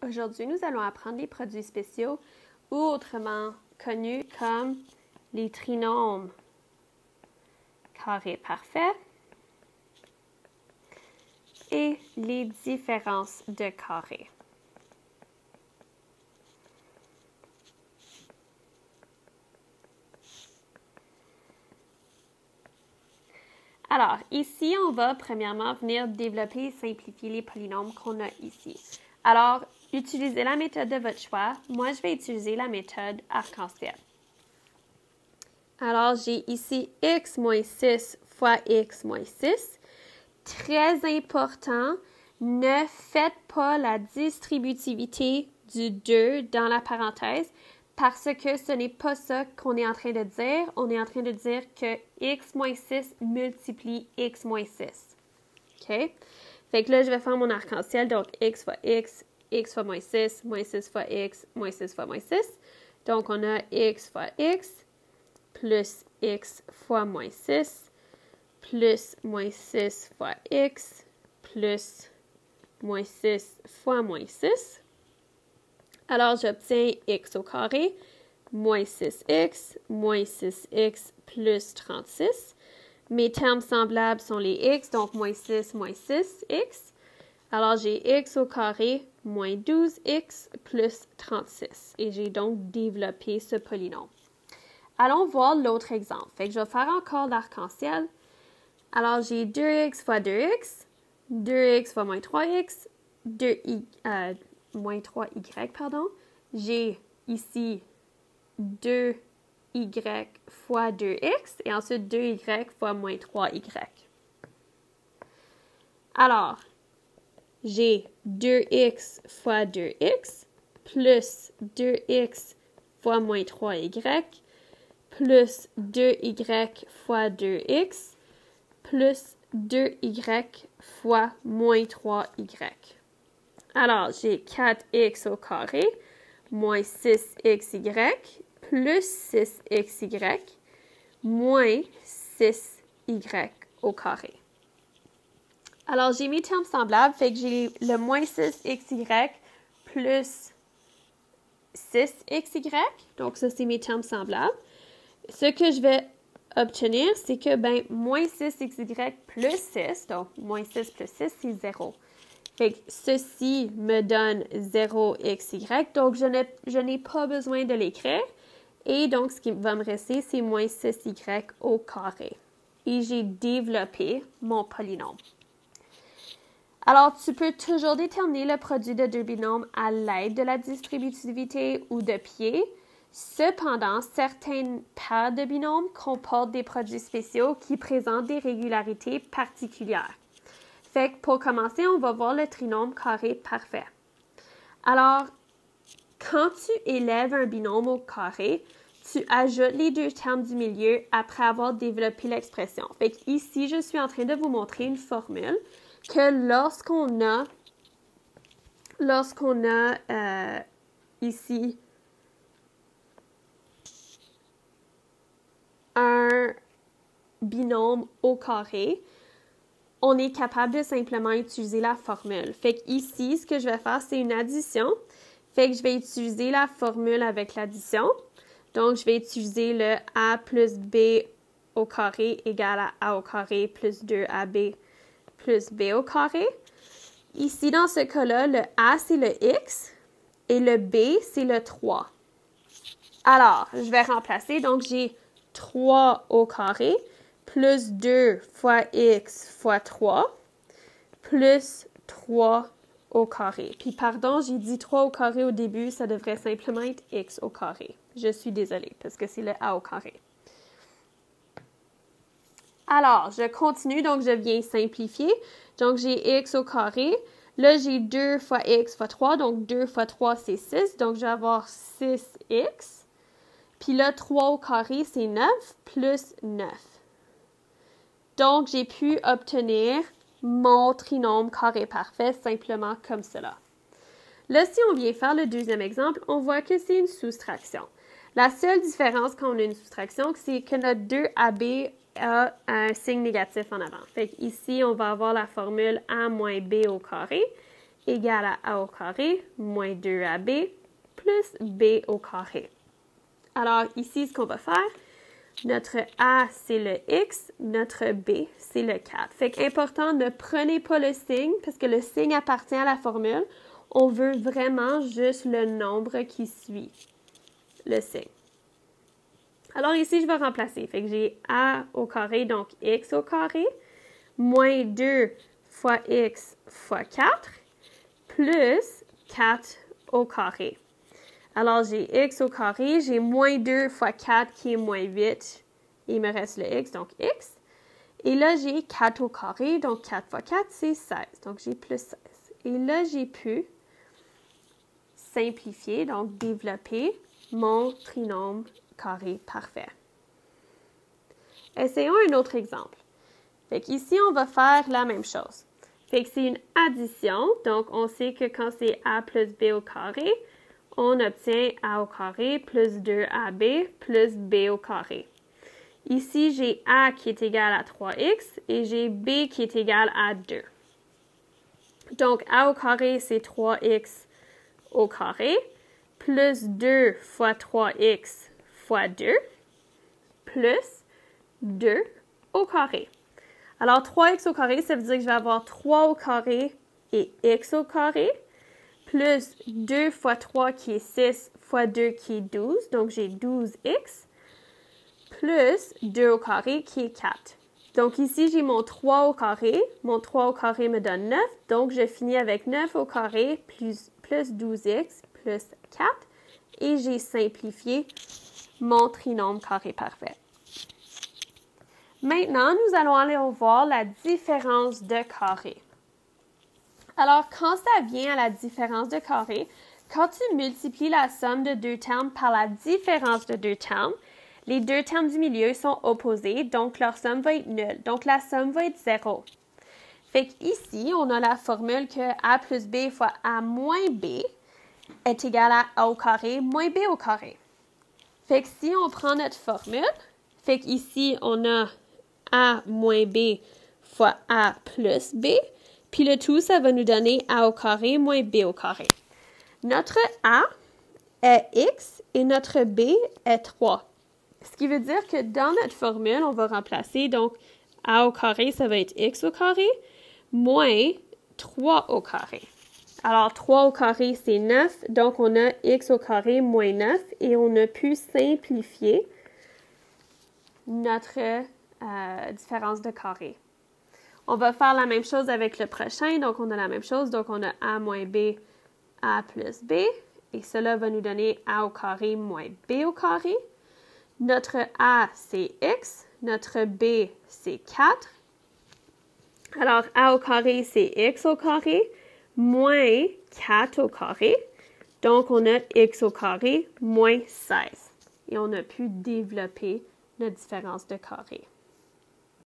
Aujourd'hui, nous allons apprendre les produits spéciaux ou autrement connus comme les trinômes carrés parfaits et les différences de carrés. Alors, ici, on va premièrement venir développer et simplifier les polynômes qu'on a ici. Alors, utilisez la méthode de votre choix. Moi, je vais utiliser la méthode arc-en-ciel. Alors, j'ai ici x moins 6 fois x moins 6. Très important, ne faites pas la distributivité du 2 dans la parenthèse parce que ce n'est pas ça qu'on est en train de dire. On est en train de dire que x moins 6 multiplie x moins 6. OK? Fait que là, je vais faire mon arc-en-ciel. Donc, x fois x fois moins 6 fois x, moins 6 fois moins 6. Donc, on a x fois x plus x fois moins 6 plus moins 6 fois x plus moins 6 fois moins 6. Alors, j'obtiens x au carré, moins 6x plus 36. Mes termes semblables sont les x, donc moins 6x. Alors, j'ai x au carré, moins 12x plus 36. Et j'ai donc développé ce polynôme. Allons voir l'autre exemple. Fait que je vais faire encore l'arc-en-ciel. Alors, j'ai 2x fois 2x, 2x fois moins 3x, moins 3y, pardon. J'ai ici 2y fois 2x et ensuite 2y fois moins 3y. Alors, j'ai 2x fois 2x plus 2x fois moins 3y plus 2y fois 2x plus 2y fois moins 3y. Alors, j'ai 4x au carré, moins 6xy, plus 6xy, moins 6y au carré. Alors, j'ai mes termes semblables, fait que j'ai le moins 6xy plus 6xy. Donc, ça, c'est mes termes semblables. Ce que je vais obtenir, c'est que, moins 6xy plus 6, donc moins 6 plus 6, c'est 0. Fait que ceci me donne 0xy, donc je n'ai pas besoin de l'écrire. Et donc, ce qui va me rester, c'est moins 6y au carré. Et j'ai développé mon polynôme. Alors, tu peux toujours déterminer le produit de deux binômes à l'aide de la distributivité ou de pied. Cependant, certaines paires de binômes comportent des produits spéciaux qui présentent des régularités particulières. Fait que pour commencer, on va voir le trinôme carré parfait. Alors, quand tu élèves un binôme au carré, tu ajoutes les deux termes du milieu après avoir développé l'expression. Fait que ici, je suis en train de vous montrer une formule que lorsqu'on a ici un binôme au carré, on est capable de simplement utiliser la formule. Fait que ici, ce que je vais faire, c'est une addition. Fait que je vais utiliser la formule avec l'addition. Donc, je vais utiliser le a plus b au carré égale à a au carré plus 2ab plus b au carré. Ici, dans ce cas-là, le a, c'est le x et le b, c'est le 3. Alors, je vais remplacer. Donc, j'ai 3 au carré plus 2 fois x fois 3 plus 3 au carré. Puis, pardon, j'ai dit 3 au carré au début, ça devrait simplement être x au carré. Je suis désolée parce que c'est le a au carré. Alors, je continue, donc je viens simplifier. Donc, j'ai x au carré. Là, j'ai 2 fois x fois 3, donc 2 fois 3, c'est 6. Donc, je vais avoir 6x. Puis là, 3 au carré, c'est 9 plus 9. Donc, j'ai pu obtenir mon trinôme carré parfait simplement comme cela. Là, si on vient faire le deuxième exemple, on voit que c'est une soustraction. La seule différence quand on a une soustraction, c'est que notre 2AB a un signe négatif en avant. Fait qu'ici, on va avoir la formule A moins B au carré égale à A au carré moins 2AB plus B au carré. Alors, ici, ce qu'on va faire, notre A, c'est le X, notre B, c'est le 4. Fait qu'important, ne prenez pas le signe, parce que le signe appartient à la formule. On veut vraiment juste le nombre qui suit le signe. Alors ici, je vais remplacer. Fait que j'ai A au carré, donc X au carré, moins 2 fois X fois 4, plus 4 au carré. Alors, j'ai X au carré, j'ai moins 2 fois 4 qui est moins 8. Il me reste le X, donc X. Et là, j'ai 4 au carré, donc 4 fois 4, c'est 16. Donc, j'ai plus 16. Et là, j'ai pu simplifier, donc développer mon trinôme carré parfait. Essayons un autre exemple. Fait qu'ici, on va faire la même chose. Fait que c'est une addition, donc on sait que quand c'est A plus B au carré, on obtient A au carré plus 2AB plus B au carré. Ici, j'ai A qui est égal à 3X et j'ai B qui est égal à 2. Donc, A au carré, c'est 3X au carré, plus 2 fois 3X fois 2, plus 2 au carré. Alors, 3X au carré, ça veut dire que je vais avoir 3 au carré et X au carré, plus 2 fois 3 qui est 6 fois 2 qui est 12, donc j'ai 12X, plus 2 au carré qui est 4. Donc ici, j'ai mon 3 au carré. Mon 3 au carré me donne 9, donc je finis avec 9 au carré plus 12x plus 4. Et j'ai simplifié mon trinôme carré parfait. Maintenant, nous allons aller voir la différence de carré. Alors, quand ça vient à la différence de carré, quand tu multiplies la somme de deux termes par la différence de deux termes, les deux termes du milieu sont opposés, donc leur somme va être nulle. Donc, la somme va être 0. Fait qu'ici, on a la formule que A plus B fois A moins B est égal à A au carré moins B au carré. Fait que si on prend notre formule, fait qu'ici, on a A moins B fois A plus B, puis le tout, ça va nous donner A au carré moins B au carré. Notre A est X et notre B est 3. Ce qui veut dire que dans notre formule, on va remplacer, donc A au carré, ça va être X au carré, moins 3 au carré. Alors, 3 au carré, c'est 9, donc on a X au carré moins 9, et on a pu simplifier notre différence de carré. On va faire la même chose avec le prochain, donc on a la même chose, donc on a A moins B, A plus B, et cela va nous donner A au carré moins B au carré. Notre A, c'est X. Notre B, c'est 4. Alors, A au carré, c'est X au carré, moins 4 au carré. Donc, on a X au carré, moins 16. Et on a pu développer notre différence de carré.